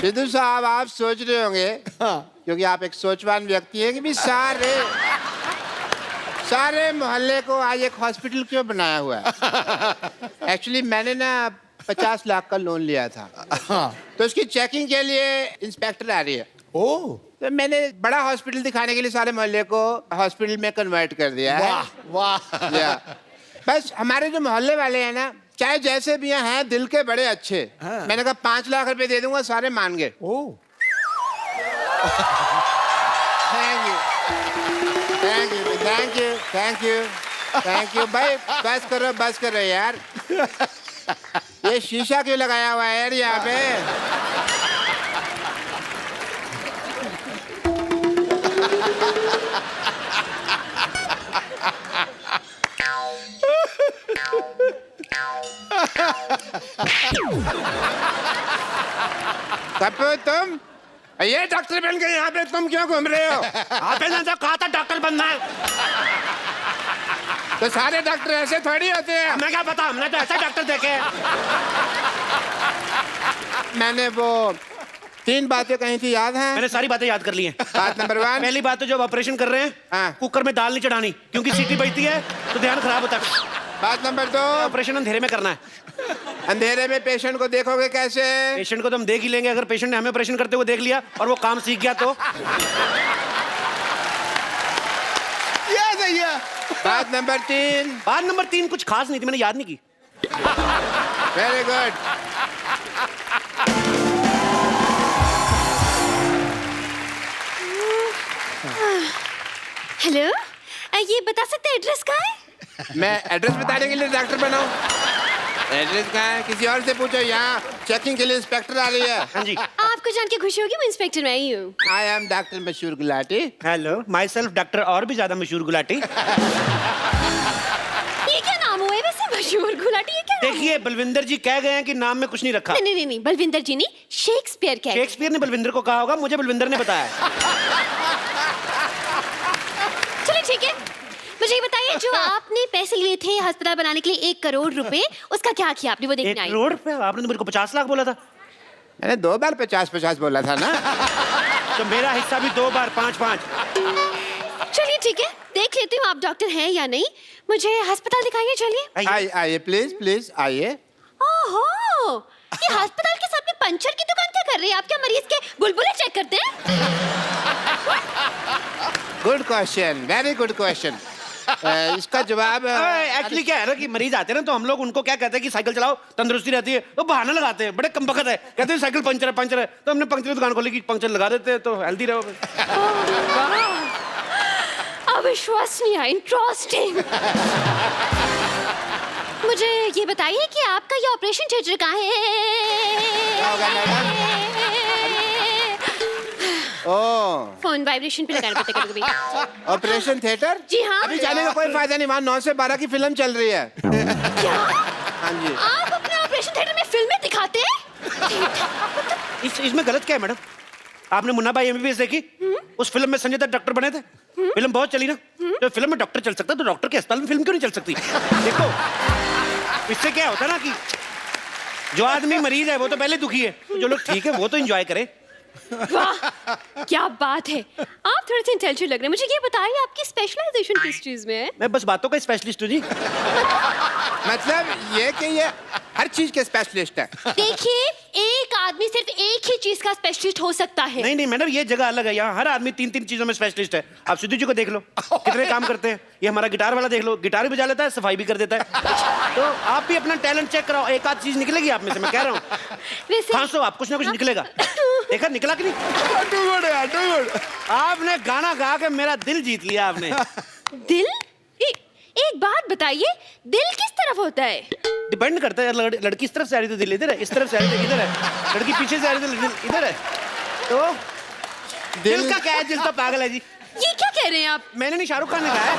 सिद्धू साहब आप सोच रहे होंगे क्योंकि आप एक सोचवान व्यक्ति हैं कि भी सारे मोहल्ले को आज एक हॉस्पिटल क्यों बनाया हुआ है। एक्चुअली मैंने ना 50 लाख का लोन लिया था तो उसकी चेकिंग के लिए इंस्पेक्टर आ रही है। ओह तो मैंने बड़ा हॉस्पिटल दिखाने के लिए सारे मोहल्ले को हॉस्पिटल में कन्वर्ट कर दिया है। वाह बस हमारे जो मोहल्ले वाले हैं ना चाहे जैसे भी हैं दिल के बड़े अच्छे। मैंने कहा 5 लाख रुपए दे दूंगा सारे मान गए। Oh thank you thank you thank you thank you thank you भाई बस करो यार। ये शीशा क्यों लगाया हुआ है यार यहाँ पे। कपूर तुम ये डॉक्टर बन के यहाँ पे तुम क्यों घूम रहे हो। आपने तो कहा था डॉक्टर बनना है। तो सारे डॉक्टर ऐसे थोड़ी होते हैं। हमें क्या पता, हमने तो ऐसे डॉक्टर देखे हैं। मैंने वो 3 बातें कही थी याद है। मैंने सारी बातें याद कर ली हैं। बात नंबर 1 पहली बात तो जब ऑपरेशन कर रहे हैं हाँ। कुकर में दाल नहीं चढ़ानी क्योंकि सीटी बजती है तो ध्यान खराब होता है। बात नंबर 2 ऑपरेशन अंधेरे में करना है। अंधेरे में पेशेंट को देखोगे कैसे। पेशेंट को तो हम देख ही लेंगे। अगर पेशेंट ने हमें ऑपरेशन करते हुए देख लिया और वो काम सीख गया तो। ये सही है। बात नंबर 3 बात नंबर 3 कुछ खास नहीं थी, मैंने याद नहीं की। Very good. हेलो, ये बता सकते हैं एड्रेस कहाँ है? मैं एड्रेस बताने के लिए डॉक्टर बनाऊं। एड्रेस कहाँ है किसी और से पूछो। यहाँ चेकिंग के लिए इंस्पेक्टर आ रही है। हाँ जी। आपको जान के खुशी होगी, मैं इंस्पेक्टर मैं ही हूँ। आई एम डॉक्टर मशहूर Gulati. Hello, my self doctor और भी ज्यादा मशहूर गुलाटी। ये क्या नाम हुआ है वैसे, मशहूर गुलाटी? ये क्या नाम देखिए बलविंदर जी कह गए हैं कि नाम में कुछ नहीं रखा। है? नहीं, बलविंदर जी नहीं, शेक्सपियर कह गए। शेक्सपियर ने बलविंदर को कहा होगा, मुझे बलविंदर ने बताया। चलिए ठीक है, मुझे ये बताइए जो आपने पैसे लिए थे अस्पताल बनाने के लिए 1 करोड़ रुपए, उसका क्या किया आपने? वो 1 देखने आई। करोड़ रुपए? आपने तो मेरे को 50 लाख बोला था। मैंने 2 बार 50-50 बोला था ना। तो मेरा हिस्सा भी 2 बार 5-5। चलिए ठीक है, देख लेती हूँ आप डॉक्टर हैं या नहीं। मुझे अस्पताल दिखाइए, चलिए। आइए प्लीज आइए। ओहो, ये अस्पताल के सामने पंचर की दुकान क्या कर रही है? आप क्या मरीज के बुलबुले चेक करते हैं? Good question, very good question. इसका जवाब एक्चुअली क्या है ना कि मरीज आते हैं ना तो हम लोग उनको क्या कहते हैं कि साइकिल चलाओ तंदुरुस्ती रहती है, तो बहाना लगाते हैं। बड़े कम बखत है, कहते हैं साइकिल पंचर है। तो हमने पंचर की दुकान खोली कि पंचर लगा देते हैं तो हेल्दी रहो। अविश्वसनीय, इंटरेस्टिंग। मुझे ये बताइए कि आपका ये ऑपरेशन थिएटर कहाँ है? होगा मैडम? ओह, फोन वाइब्रेशन पे लगाना पड़ता है कभी। Operation theatre? जी हाँ। अभी जाने का कोई फायदा नहीं, वहाँ 9 से 12 की फिल्म चल रही है। क्या? हाँ जी। आप अपने ऑपरेशन थिएटर में फिल्में दिखाते हैं? इसमें गलत क्या है मैडम? आपने मुन्ना भाई एमबीबीएस देखी? उस फिल्म में संजय दत्त डॉक्टर बने थे। फिल्म बहुत चली ना। तो फिल्म में डॉक्टर चल सकता है तो डॉक्टर के अस्पताल में फिल्म क्यों नहीं चल सकती? देखो इससे क्या होता है ना कि जो आदमी मरीज है वो तो पहले दुखी है, तो जो लोग ठीक है वो तो एंजॉय करे। वाह, क्या बात है। आप थोड़े से इंटेलिजेंट लग रहे हैं। मुझे ये बताइए आपकी स्पेशलाइजेशन किस चीज में है? मैं बस बातों का स्पेशलिस्ट हूँ जी। मतलब ये कि ये हर चीज के स्पेशलिस्ट है। देखिए, एक आदमी सिर्फ एक ही चीज का स्पेशलिस्ट हो सकता है। नहीं मैडम, ये जगह अलग है। यहाँ हर आदमी 3-3 चीजों में स्पेशलिस्ट है। आप सिद्धू जी को देख लो, कितने काम करते हैं। ये हमारा गिटार वाला देख लो, गिटार भी बजा लेता है, सफाई भी कर देता है। तो आप भी अपना टैलेंट चेक कराओ, एक आध चीज निकलेगी आप में से, मैं कह रहा हूँ। खांसो आप, कुछ ना कुछ निकलेगा। देखा निकला कि नहीं? आपने गाना गा के मेरा दिल जीत लिया आपने। दिल? एक बात बताइए, दिल किस तरफ होता है? डिपेंड करता है। लड़की इस तरफ से आ रही तो दिल इधर है, इस तरफ से आ रही तो इधर है, लड़की पीछे से आ रही तो दिल इधर है। तो दिल का क्या है? दिल तो पागल है जी। ये क्या कह रहे हैं आप? मैंने नहीं, शाहरुख खान ने कहा है।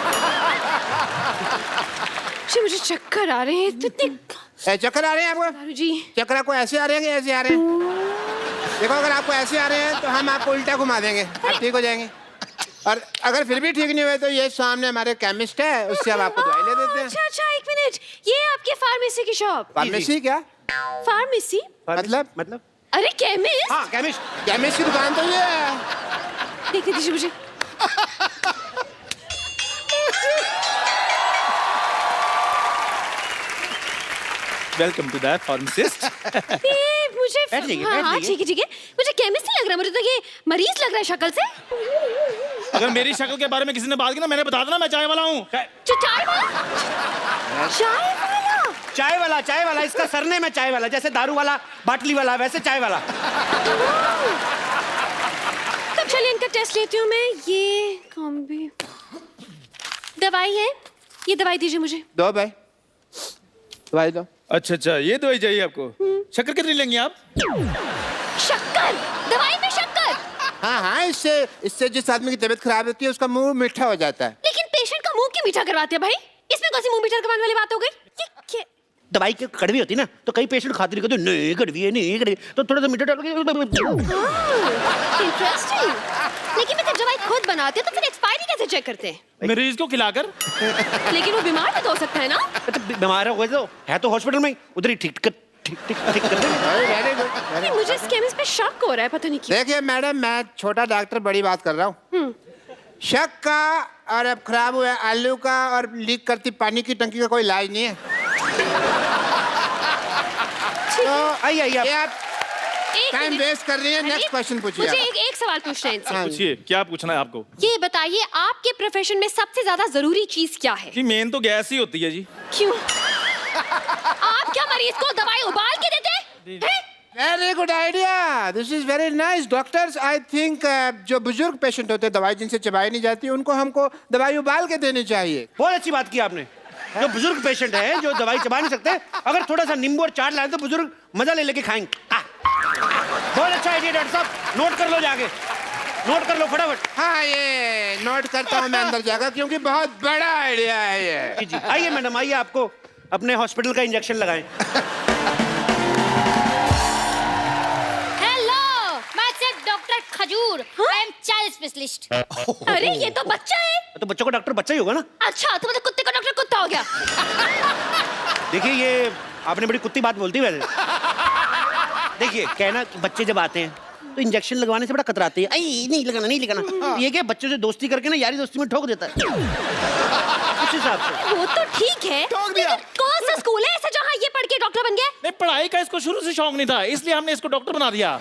जी मुझे चक्कर आ रहे हैं इतने। चक्कर आ रहे हैं आपको? जी चक्कर आपको ऐसे आ रहे हैं कि ऐसे आ रहे हैं? देखो अगर आपको ऐसे आ रहे हैं तो हम आपको उल्टा घुमा देंगे, आप ठीक हो जाएंगे। और अगर फिर भी ठीक नहीं हुए तो ये सामने हमारे केमिस्ट है, उससे हम आपको दवाई ले देते हैं। अच्छा, 1 मिनट, ये आपके फार्मेसी की शॉप? फार्मेसी क्या? फार्मेसी मतलब? अरे केमिस्ट। हाँ केमिस्ट। केमिस्ट की दुकान तो ये है। देखने दीजिए मुझे। Welcome to the pharmacist. ये मुझे बैठ जाइए, हाँ बैठ हाँ जाइए। ठीक है मुझे केमिस्ट नहीं लग रहा, मुझे तो ये मरीज लग रहा है शक्ल से। अगर मेरी शक्ल के बारे में किसी ने बात की ना, मैंने बता देना मैं चाय वाला हूँ। चाय वाला। चाय वाला। चाय वाला इसका सरनेम है चाय वाला, जैसे दारू वाला बाटली वाला वैसे चाय वाला। तब चलिए इनका टेस्ट लेती हूँ मैं। ये कौन भी दवाई है, ये दवाई दीजिए मुझे। दो भाई, दवाई दो। अच्छा, ये दवाई चाहिए आपको। शक्कर कितनी लेंगे आप? शक्कर, दवाई में शक्कर। हाँ, इससे जिस आदमी की तबीयत खराब होती है उसका मुंह मीठा हो जाता है। लेकिन पेशेंट का मुंह क्यों मीठा करवाते हैं भाई? इसमें कौन सी मुंह मीठा करवाने वाली बात हो गई? ये दवाई की कड़वी होती ना, तो कई पेशेंट खाते नहीं, कहते नहीं कड़वी है, नहीं कड़वी, तो थोड़ा सा मीठा डाल के। इंटरेस्टिंग। लेकिन मैं जब दवाई खुद बनाते हैं तो फिर एक्सपायरी कैसे चेक करते हैं? मरीज को खिलाकर। लेकिन वो बीमार भी तो हो सकता है ना? तो बीमार हो गए तो है तो हॉस्पिटल में ही, उधर ही ठीक कर देंगे। Very good. नहीं, मुझे इस केमिस्ट पे शक हो रहा है, पता नहीं क्यों। देखिए मैडम, मैं छोटा डॉक्टर बड़ी बात कर रहा हूँ। शक का और अब खराब हुआ आलू का और लीक करती पानी की टंकी का कोई इलाज नहीं है। तो आइए आप एक टाइम मिनट। वेस्ट कर रही है। नेक्स्ट क्वेश्चन पूछिए मुझे आप। एक सवाल पूछना है इनसे। हाँ। पूछिए, क्या पूछना है आपको? ये बताइए आपके प्रोफेशन में सबसे ज्यादा जरूरी चीज क्या है? जी मेन तो गैस ही होती है जी। क्यों? आप क्या मरीज को दवाई उबाल के देते हैं? Very good idea, this is very nice. Doctors I think जो बुजुर्ग पेशेंट होते हैं, दवाई जिनसे चबाई नहीं जाती, उनको हमको दवाई उबाल के देनी चाहिए। बहुत अच्छी बात की आपने। जो बुजुर्ग पेशेंट है जो दवाई चबा नहीं सकते, अगर थोड़ा सा नींबू और चाट लाए तो बुजुर्ग मजा ले लेके खाएंगे। बहुत अच्छा आइडिया डॉक्टर साहब, नोट कर लो जाके, नोट कर लो फटाफट। हाँ, ये नोट करता हूँ मैं अंदर जाकर, क्योंकि बहुत बड़ा आइडिया है ये। जी जी, आइए मैडम, आइए आपको अपने हॉस्पिटल का इंजेक्शन लगाएं। हेलो, मैं सिर्फ डॉक्टर खजूर, आई एम चाइल्ड स्पेशलिस्ट। अरे ये तो बच्चा है। तो बच्चों का डॉक्टर बच्चा ही होगा ना। अच्छा, तो मतलब कुत्ते का डॉक्टर कुत्ता हो गया। देखिए ये आपने बड़ी कुत्ती बात बोलती है वैसे। देखिए कहना कि बच्चे जब आते हैं तो इंजेक्शन लगवाने से बड़ा कतराते हैं, आई नहीं लगाना नहीं लगाना। ये क्या बच्चों से दोस्ती करके ना यारी दोस्ती में ठोक देता है उस हिसाब से। वो तो ठीक है, ठोक दिया। लेकिन कौन सा स्कूल है ऐसा जहाँ ये पढ़ के डॉक्टर बन गया? नहीं, पढ़ाई का इसको शुरू से शौक नहीं था, इसलिए हमने इसको डॉक्टर बना दिया।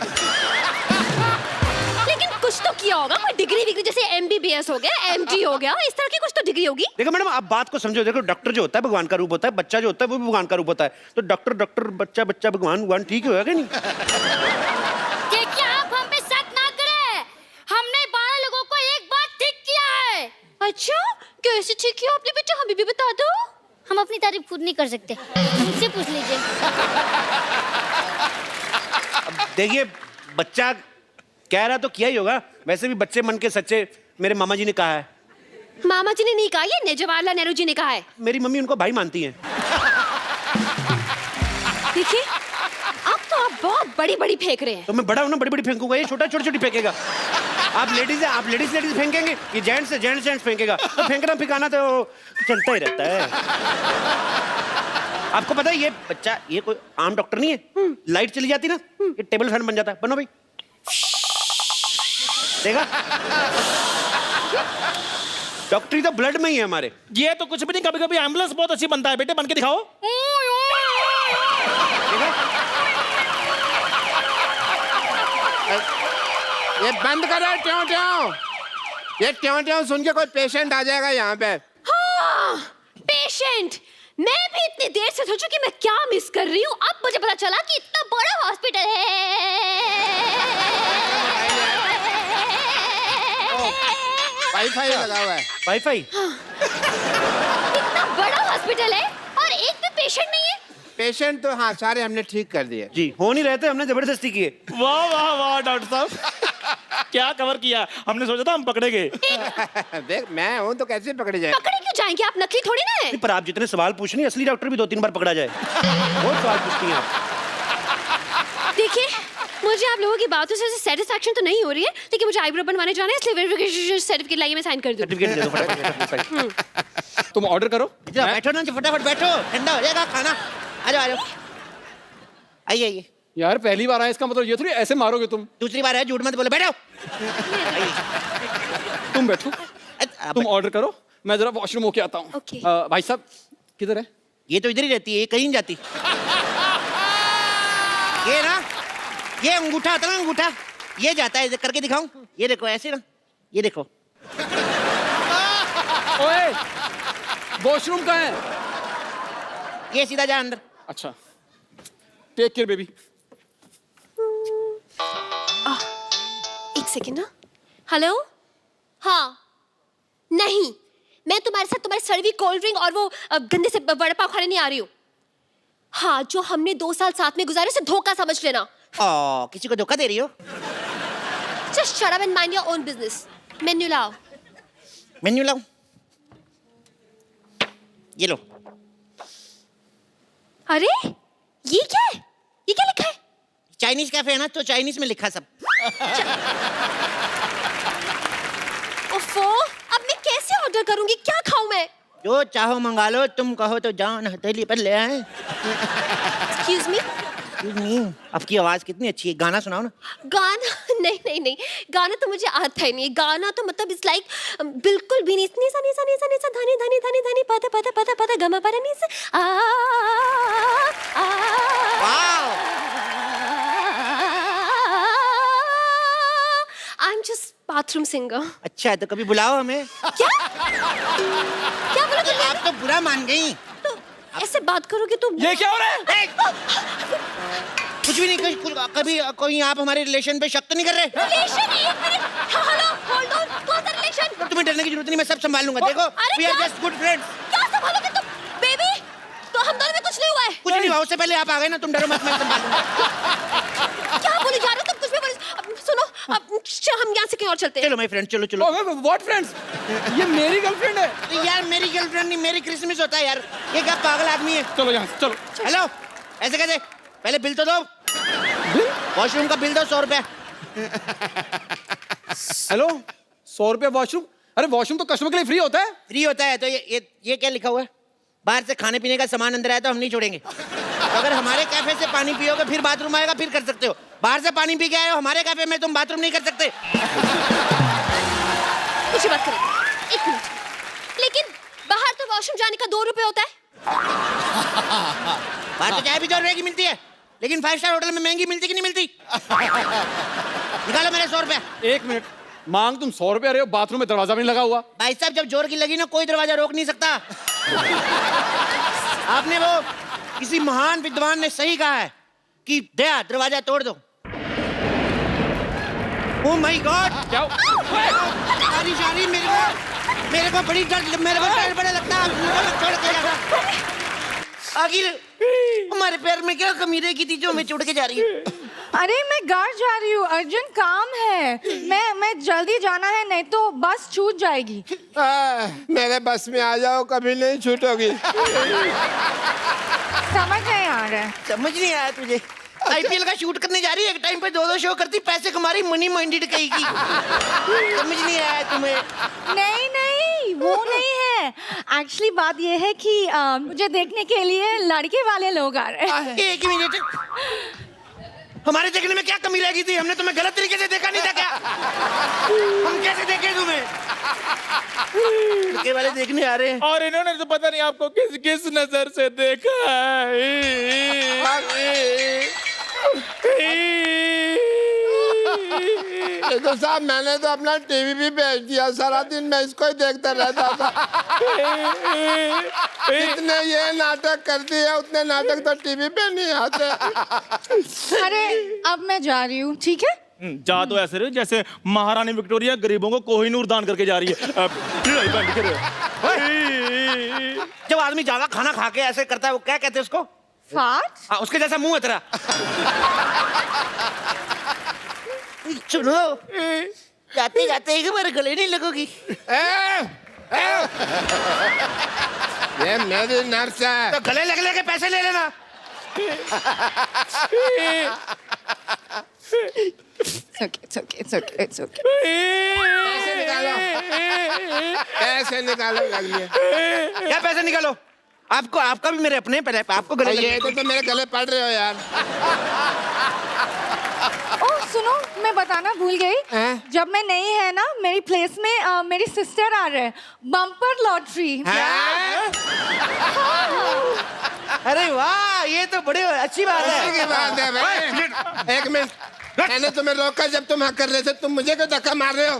लेकिन कुछ तो किया होगा, कोई डिग्री विग्री, जैसे MBBS हो गया, MD हो गया, इस तरह की कुछ तो डिग्री होगी। देखो मैडम, आप बात को समझो। देखो डॉक्टर जो होता है भगवान का रूप होता है, बच्चा जो होता है वो भी भगवान का रूप होता है। तो डॉक्टर बच्चा भगवान ठीक होगा कि नहीं? देखिए आप हम पे शक ना करें, हमने 12 लोगों को एक बार ठीक किया है। अच्छा, कैसे ठीक किया आपने बेटा, हमें भी बता दो। हम अपनी तारीफ खुद नहीं कर सकते, मुझसे पूछ लीजिए। देखिए बच्चा कह रहा तो किया ही होगा, वैसे भी बच्चे मन के सच्चे, मेरे मामा जी ने कहा है। मामा जी ने नहीं कहा, ये जवाहरलाल नेहरू जी ने कहा है। मेरी मम्मी उनको भाई मानती हैं। देखिए अब तो आप बहुत बड़ी बड़ी फेंक रहे हैं। तो मैं बड़ा हूं ना, बड़ी बड़ी फेंकूंगा, ये छोटा छोटी छोटी फेंकेगा। आप लेडीज है, आप लेडीज फेंकेंगे, ये जेंट्स फेंकेगा। तो फेंकना फिकाना तो चलता ही रहता है। आपको पता है ये बच्चा ये कोई आम डॉक्टर नहीं है। लाइट चली जाती ना, ये टेबल फैन बन जाता है। बनो भाई, देखा डॉक्टरी तो ब्लड में ही है हमारे। ये तो कुछ भी नहीं, कभी कभी एम्बुलेंस बहुत अच्छी बनता है। बेटे बन के दिखाओ। ये बंद करो ट्यों ट्यों। ये ट्यों ट्यों सुन के कोई पेशेंट आ जाएगा यहाँ पे। हाँ, पेशेंट। मैं भी इतनी देर से सोचूं कि मैं क्या मिस कर रही हूँ, अब मुझे पता चला कि इतना बड़ा हॉस्पिटल है। वाईफाई लगा हुआ है। वाईफाई इतना बड़ा हॉस्पिटल है और एक भी पेशेंट नहीं है। पेशेंट तो हाँ सारे हमने ठीक कर दिए। जी हो नहीं रहे थे, हमने जबरदस्ती किए। वाह वाह वाह डॉक्टर साहब, क्या कवर किया। हमने सोचा था हम पकड़ेंगे। देख मैं हूँ तो कैसे पकड़े जाए। पकड़े क्यों जाएंगे, आप नकली थोड़ी ना है। पर आप जितने सवाल पूछ रही हैं, असली डॉक्टर भी 2-3 बार पकड़ा जाए। बहुत सवाल पूछती हैं आप। देखिए मुझे आप लोगों की बातों से सेटिस्फैक्शन तो नहीं हो रही है, लेकिन मुझे आईब्रो बनवाने जाना है, इसलिए वेरिफिकेशन सर्टिफिकेट लाइए, मैं साइन कर दूं। सर्टिफिकेट दे दो फटाफट। तुम ऑर्डर करो। बैठो ना, फटाफट बैठो, ठंडा हो जाएगा खाना। आ जाओ आ जाओ, आइए आइए। यार पहली बार आया, इसका मतलब ये थोड़ी ऐसे मारोगे तुम। दूसरी बार है, झूठ मत बोलो, बैठो। तुम बैठो, तुम ऑर्डर करो, मैं जरा वॉशरूम होके आता हूँ। Okay. भाई साहब किधर है? ये तो इधर ही रहती है, ये कहीं नहीं जाती। ये ना, ये अंगूठा होता है ना, अंगूठा, ये जाता है। करके दिखाऊं? ये देखो ऐसे ना, ये देखो। ओए, वॉशरूम कहाँ है? ये सीधा जा अंदर। अच्छा, टेक केयर बेबी। एक सेकेंड ना। हेलो, हाँ, नहीं, मैं तुम्हारे साथ तुम्हारी सड़वी कोल्ड ड्रिंक और वो गंदे से वड़ा पाव खाने नहीं आ रही हूँ। हाँ, जो हमने 2 साल साथ में गुजारे उसे धोखा समझ लेना। ओ, किसी को धोखा दे रही हो? Just shut up and mind your own business. Menu लाओ। मेन्यू लाऊं? ये लो। अरे, ये क्या है? ये क्या लिखा है? चाइनीज कैफे है ना, तो चाइनीज में लिखा सब। ओफो, अब मैं कैसे ऑर्डर करूंगी? क्या खाऊं मैं? जो चाहो मंगा लो, तुम कहो तो जान हथेली पर ले आए। Excuse me? आपकी आवाज कितनी अच्छी है, गाना सुनाओ ना। गाना नहीं नहीं नहीं, गाना तो मुझे आता ही नहीं। गाना तो मतलब इट्स लाइक बिल्कुल भी नहीं। नी सा नी सा नी सा नी सा धनी धनी धनी धनी पता पता पता पता गमा पर नी सा I am just bathroom singer. अच्छा है, तो कभी बुलाओ हमें। क्या क्या बोला तुमने? आप तो बुरा मान गई। तो ऐसे बात करोगे तो ये क्या हो रहा है? कुछ भी नहीं, कभी कोई आप हमारे रिलेशन पे शक तो नहीं कर रहे? रिलेशन? एक मिनट, हेलो, होल्ड ऑन, कौन सा रिलेशन? तुम्हें डरने की जरूरत नहीं, मैं सब संभाल लूंगा। देखो, अरे we are क्या? just good friends। क्या संभालोगे तुम? बेबी, तो हम दोनों में कुछ नहीं हुआ है। कुछ नहीं हुआ, उससे पहले आप आ गए ना, तुम डरो मत, मैं संभाल लूंगा। क्या बोले जा रहे हो तुम? कुछ भी बोले। अब सुनो, अब हम यहाँ से कहीं और चलते हैं। चलो मेरे फ्रेंड, चलो चलो। What friends? ये मेरी गर्लफ्रेंड है। तो यार मेरी गर्लफ्रेंड नहीं, मेरी क्रिसमस होता है यार। ये क्या पागल आदमी है? चलो यहाँ से, चलो। हेलो, ऐसे कैसे? पहले बिल तो दो। वॉशरूम का बिल दो, 100 रुपए। हेलो, 100 रुपया वॉशरूम? अरे वॉशरूम तो कस्टमर के लिए फ्री होता है। फ्री होता है तो ये क्या लिखा हुआ है? बाहर से खाने पीने का सामान अंदर आया तो हम नहीं छोड़ेंगे। तो अगर हमारे कैफे से पानी पियोगे, फिर बाथरूम आएगा, फिर कर सकते हो। बाहर से पानी पी के आए हो हमारे कैफे में, तुम बाथरूम नहीं कर सकते। कुछ बात करें, एक मिनट। लेकिन बाहर तो वॉशरूम जाने का 2 रुपए होता है। बाहर तो चाय भी 2 रुपए की मिलती है, लेकिन 5 स्टार होटल में महंगी मिलती कि नहीं मिलती? निकालो मेरे 100 रुपए। एक मिनट, मांग तुम 100 रुपया रहे हो, बाथरूम में दरवाजा भी नहीं लगा हुआ। भाई साहब, जब जोर की लगी ना, कोई दरवाजा रोक नहीं सकता। आपने वो किसी महान विद्वान ने सही कहा है कि दया दरवाजा तोड़ दो। ओह माय गॉड, क्या? बारिश आ रही, मेरे को बड़ी डर, मेरे को डर बड़ा लगता है। छोड़ के जाना। आखिर हमारे पैर में क्या कमी रह गई थी जो हमें छोड़ के जा रही है? अरे मैं घर जा रही हूँ, अर्जेंट काम है। मैं जल्दी जाना है, नहीं तो बस छूट जाएगी। मेरे बस में आ जाओ, कभी नहीं छूटोगी। समझ नहीं आ रहा है। समझ नहीं आया तुझे? आईपीएल का शूट करने जा रही है, एक टाइम पे 2-2 शो करती, पैसे कमा रही, मनी माइंडेड कहेगी। समझ नहीं आया तुम्हें? नहीं नहीं, वो नहीं है। एक्चुअली बात ये है कि मुझे देखने के लिए लड़के वाले लोग आ रहे हैं। एक मिनट, हमारे देखने में क्या कमी रह गई थी? हमने तुम्हें गलत तरीके से देखा नहीं था क्या? हम कैसे देखे तुम्हें? लड़के वाले देखने आ रहे हैं। और इन्होंने तो पता नहीं आपको किस किस नजर से देखा ये तो साहब, मैंने तो अपना टीवी भी बेच दिया, सारा दिन मैं इसको ही देखता रहता था। जितने ये नाटक करती है, उतने नाटक तो टीवी पे नहीं आते। अरे अब मैं जा रही हूँ, ठीक है? जा तो ऐसे रहे जैसे महारानी विक्टोरिया गरीबों को कोहिनूर दान करके जा रही है। जब आदमी ज्यादा खाना खा के ऐसे करता है, वो क्या कहते हैं उसको? फाट? हाँ, उसके जैसा मुंह है तेरा। सुनो, जाते जाते एक बार गले नहीं लगोगी। ये मेरी नर्स है। तो गले लग के पैसे ले लेना। It's okay. पैसे निकालो, पैसे निकालो, लग लिया। क्या पैसे निकालो? आपका भी मेरे अपने, पहले आपको गले ये तो मेरे गले पड़ रहे हो यार। बताना भूल गई। हैं? जब मैं नहीं है ना, मेरी प्लेस में मेरी सिस्टर आ रहे हैं। Bumper lottery. अरे वाह, ये तो बड़ी अच्छी बात अच्छी की है। बात है भाई। एक मिनट, मैंने तुम्हें रोका जब तुम हाँ कर रहे थे, तुम मुझे क्यों धक्का मार रहे हो?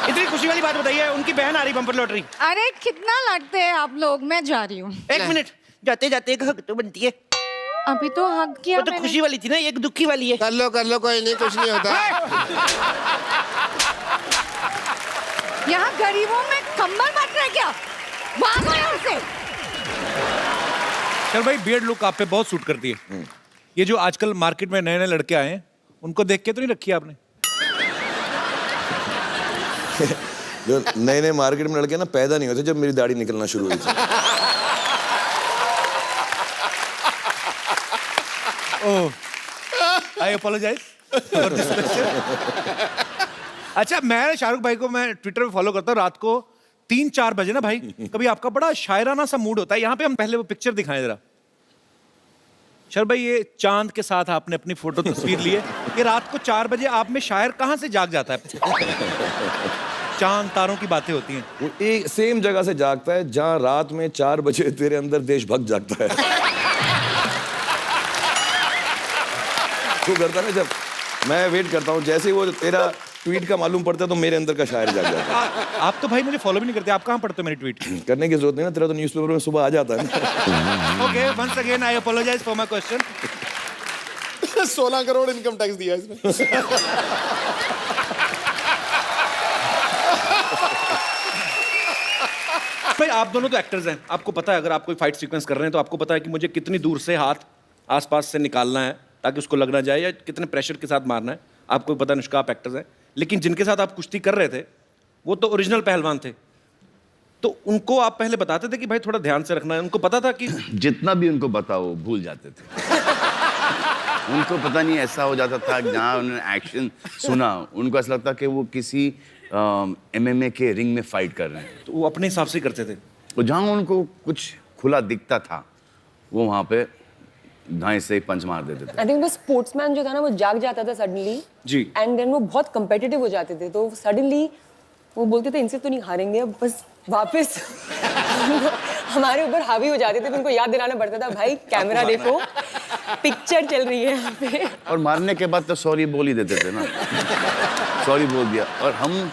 इतनी खुशी वाली बात बताइए, उनकी बहन आ रही बम्पर लॉटरी। अरे कितना लड़ते हैं आप लोग, मैं जा रही हूँ। एक मिनट, जाते जाते एक हक तो बनती है। अभी तो हक किया वो तो मैंने। खुशी वाली थी ना, एक दुखी वाली है। कर लो, कोई नहीं, कुछ नहीं होता। यहाँ गरीबों में कंबल बांट रहे क्या? भागो यहाँ से। चल भाई, बियर्ड लुक आप पे बहुत सूट करती है। ये जो आजकल मार्केट में नए नए लड़के आए हैं, उनको देख के तो नहीं रखी आपने? जो नए नए मार्केट में लड़के ना पैदा नहीं होते जब मेरी दाढ़ी निकलना शुरू हुई थी। ओह, आई अपोलोजाइज फॉर दिस क्वेश्चन। अच्छा, मैं शाहरुख भाई को मैं ट्विटर पे फॉलो करता हूँ। रात को 3-4 बजे ना भाई, कभी आपका बड़ा शायराना सा मूड होता है। यहाँ पे हम पहले वो पिक्चर दिखाएं जरा। शर भाई, ये चांद के साथ आपने अपनी फोटो तस्वीर ली है। ये रात को 4 बजे आप में शायर कहाँ से जाग जाता है? चांद तारों की बातें होती हैं। वो एक सेम जगह से जागता है जहाँ रात में 4 बजे तेरे अंदर देशभक्त जागता है। तू करता ना, जब मैं वेट करता हूँ, जैसे ही वो तेरा ट्वीट का मालूम पड़ता है तो मेरे अंदर का शायर जाग जाता है। आप तो भाई मुझे फॉलो भी नहीं करते। आप कहाँ पढ़ते हो मेरी ट्वीट? करने की जरूरत नहीं ना, तेरा तो न्यूज़पेपर में सुबह आ जाता है ना। Okay, once again I apologise for my question. 16 crore income tax दिया इसमें। भाई, आप दोनों तो एक्टर्स हैं। आपको पता है, अगर आप कोई फाइट सीक्वेंस कर रहे हैं तो आपको पता है कि मुझे कितनी दूर से हाथ आसपास से निकालना है ताकि उसको लग ना जाए, या कितने प्रेशर के साथ मारना है। आपको पता है, अनुष्का, आप एक्टर्स हैं। लेकिन जिनके साथ आप कुश्ती कर रहे थे वो तो ओरिजिनल पहलवान थे, तो उनको आप पहले बताते थे कि भाई थोड़ा ध्यान से रखना है? उनको पता था कि जितना भी उनको पता वो भूल जाते थे। उनको पता नहीं ऐसा हो जाता था, जहाँ उन्होंने एक्शन सुना उनको ऐसा लगता कि वो किसी MMA के रिंग में फाइट कर रहे हैं। तो वो अपने हिसाब से करते थे। तो जहाँ उनको कुछ खुला दिखता था वो वहाँ पे धाई से पंच मार देते थे। आई थिंक वो स्पोर्ट्समैन जो था ना, वो जाग जाता था सडनली जी। एंड देन वो बहुत कंपेटिटिव हो जाते थे, तो सडनली वो बोलते थे इनसे तो नहीं हारेंगे, अब बस वापस हमारे ऊपर हावी हो जाते थे। तो उनको याद दिलाना पड़ता था, भाई कैमरा देखो, पिक्चर चल रही है यहाँ पे। और मारने के बाद तो सॉरी बोल ही देते थे ना। सॉरी बोल दिया। और हम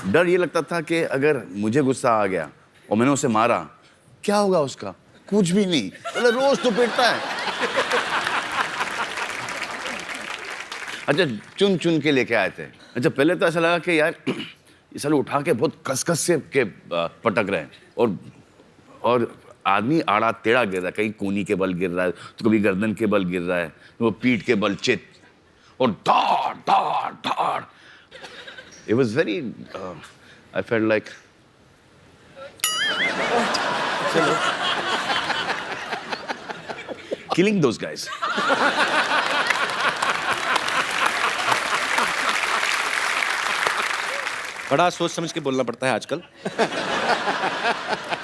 डर ये लगता था कि अगर मुझे गुस्सा आ गया और मैंने उसे मारा, क्या होगा उसका? कुछ भी नहीं, मतलब रोज तो पिटता है। अच्छा, चुन चुन के लेके आए थे। अच्छा, पहले तो ऐसा लगा कि यार ये साले उठा के बहुत कस से के पटक रहे हैं, और आदमी आड़ा टेढ़ा गिर रहा है, कहीं कोनी के बल गिर रहा है, तो कभी गर्दन के बल गिर रहा है, तो वो पीठ के बल चित, और धाड़ धाड़ धाड़। It was very I felt like killing those guys. बड़ा सोच समझ के बोलना पड़ता है आजकल।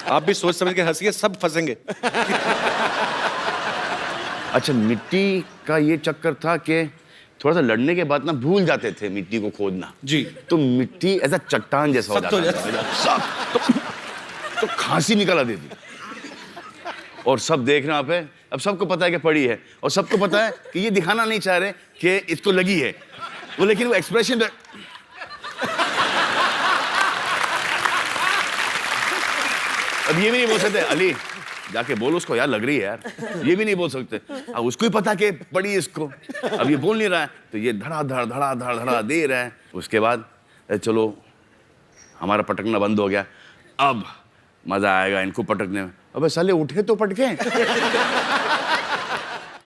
आप भी सोच समझ के हंसिए, सब फंसेंगे। अच्छा, मिट्टी का ये चक्कर था कि थोड़ा सा लड़ने के बाद ना भूल जाते थे मिट्टी को खोदना जी। तो मिट्टी ऐसा चट्टान जैसा हो सख्त हो जाता था, तो खांसी निकल आती थी। और सब देख रहे पे, अब सबको पता है कि पड़ी है, और सबको पता है कि ये दिखाना नहीं चाह रहे कि इसको लगी है वो, लेकिन वो एक्सप्रेशन अब ये भी नहीं बोल सकते, अली जाके बोल उसको यार लग रही है यार, ये भी नहीं बोल सकते। अब उसको ही पता कि पड़ी इसको, अब ये बोल नहीं रहा है, तो ये धड़ा धड़ धड़ा धड़ धड़ा दे रहा है। उसके बाद चलो हमारा पटकना बंद हो गया, अब मजा आएगा इनको पटकने में। अबे साले उठे तो पटके।